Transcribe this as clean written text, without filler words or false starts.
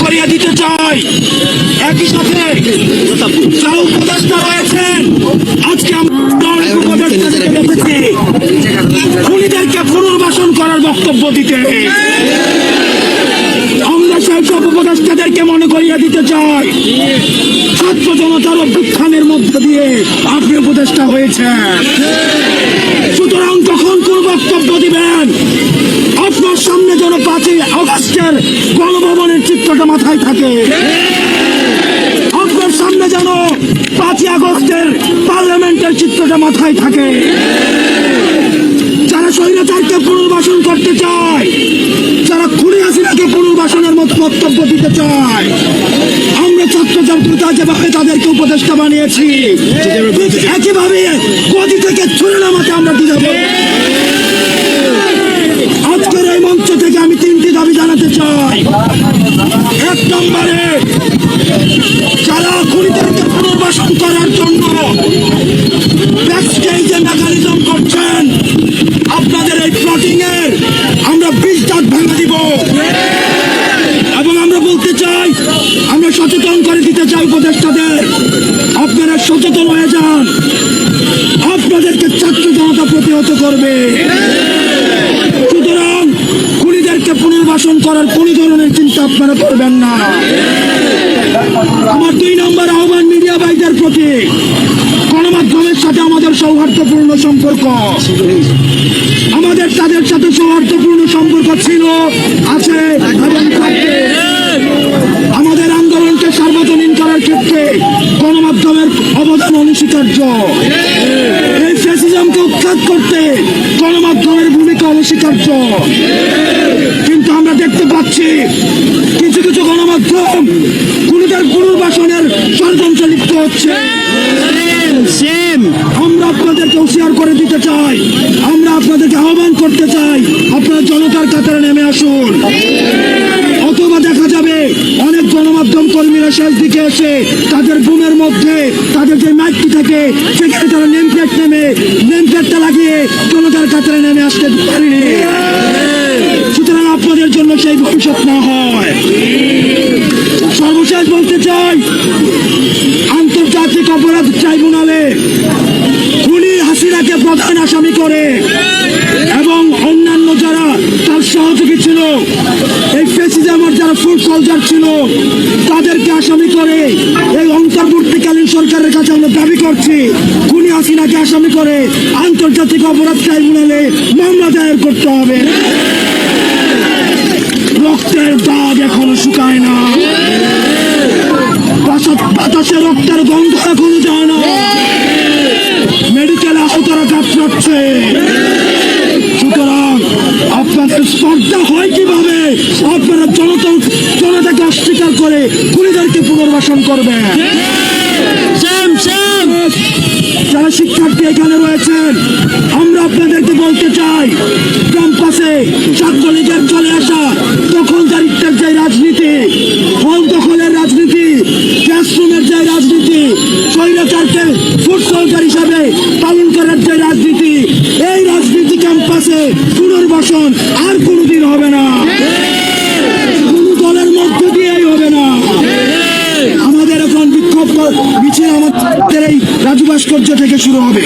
করিয়ে দিতে চাই। একই সাথে যারা উপদেষ্টা রয়েছেন, আজকে আমরা অনেক উপদেষ্টাদেরকে দেখেছি খুনিদেরকে পুনর্বাসন করার বক্তব্য দিতে। আমরা সেই সব উপদেষ্টাদেরকে মনে করিয়ে দিতে চাই, ছাত্র জনতার অভ্যুত্থানের মধ্য দিয়ে আপনি উপদেষ্টা হয়েছেন। সুতরাং যখন কোন বক্তব্য দিবেন, আপনার সামনে যেন 5ই আগস্টের গণভবনের চিত্রটা মাথায় থাকে। আপনার সামনে যেন 5ই আগস্টের পার্লামেন্টের চিত্রটা মাথায় থাকে। যারা স্বৈরাচারকে পুনর্বাসন করতে চায়, যারা খুনি হাসিনাকে পুনর্বাসনের মতো বক্তব্য দিতে চায়, আমরা ছাত্র জনতা যেভাবে তাদেরকে উপদেষ্টা বানিয়েছি, একইভাবে গদি থেকে ছুড়ে নামাতে আমরা দিতে পারব। আজকের এই মঞ্চ থেকে আমি 3টি দাবি জানাতে চাই। 1 নম্বরে, যারা খুনিদেরকে পুনর্বাসন করার জন্য ব্যাকস্টেজে মেকানিজম করছেন, আপনাদের এই প্লটিং এর আমরা 20 দাঁত ভেঙে দিব। এবং আমরা বলতে চাই, আমরা সচেতন করে দিতে চাই উপদেষ্টাদের, আপনারা সচেতন হয়ে যান। আপনাদেরকে ছাত্র জনতা প্রতিহত করবে। সুতরাং খুনিদেরকে পুনর্বাসন করার কোন ধরনের চিন্তা আপনারা করবেন না। আমার 2 নম্বর আহ্বান মিডিয়া ভাইদের প্রতি, গণমাধ্যমের সাথে আমাদের সৌহার্দ্যপূর্ণ সম্পর্ক, আমাদের তাদের সাথে সৌহার্দ্যপূর্ণ সম্পর্ক ছিল, আছে এবং থাকবে। আমাদের আন্দোলনকে সার্বজনীন করার ক্ষেত্রে গণমাধ্যমের অবদান অনস্বীকার্য। এই ফ্যাসিজমকে উৎখাত করতে গণমাধ্যমের ভূমিকা অনস্বীকার্য। কিন্তু আমরা দেখতে পাচ্ছি কিছু কিছু গণমাধ্যম খুনিদের পুনর্বাসনের ষড়যন্ত্রে লিপ্ত হচ্ছে। আমরা আপনাদেরকে হুঁশিয়ার করে দিতে চাই, আমরা আপনাদেরকে আহ্বান করতে চাই, আপনারা জনতার কাতারে নেমে আসুন। অথবা দেখা যাবে অনেক গণমাধ্যম কর্মীরা শেষ দিকে এসে তাদের বুমের মধ্যে তাদের যে মাইকটি থাকে সেখানে তারা নেমপ্লেটটা লাগিয়ে জনতার কাতারে নেমে আসতে পারেনি। সুতরাং আপনাদের জন্য সেই ভবিষ্যৎ না হয়। সর্বশেষ বলতে চাই, আন্তর্জাতিক অপরাধ ট্রাইব্যুনালে খুনি হাসিনাকে প্রধান আসামি করে এবং অন্যান্য যারা তার সহযোগী ছিল, এই ফ্যাসিজমের যারা ফুড সোলজার ছিল, তাদেরকে আসামি করে এই অন্তর্বর্তীকালীন সরকারের কাছে আমরা দাবি করছি, খুনি হাসিনাকে আসামি করে আন্তর্জাতিক অপরাধ ট্রাইব্যুনালে মামলা দায়ের করতে হবে। রক্তের দাগ এখনো শুকায় না, বাতাসে রক্তের গন্ধ এখনো যায় না, মেডিকেল আহতরা কাতরাচ্ছে। সুতরাং আপনাদের স্পর্ধা হয় কিভাবে আপনারা জনতাকে অস্বীকার করে খুনিদেরকে পুনর্বাসন করবেন? যারা শিক্ষার্থী এখানে রয়েছেন, আমরা আপনাদেরকে বলতে চাই, ক্যাম্পাসে ছাত্রলীগের চলে আসা দখলদারিত্বের যে রাজনীতি, হল দখলের রাজনীতি, ক্লাসরুমের যে রাজনীতি, স্বৈরাচারকে ফুড সোলজার হিসাবে পালন করার যে রাজনীতি, এই রাজনীতি ক্যাম্পাসে পুনর্বাসন আর কোনোদিন হবে না, কোনো দলের মধ্য দিয়েই হবে না। আমাদের এখন বিক্ষোভ মিছিল আমাদের এই রাজু ভাস্কর্য থেকে শুরু হবে।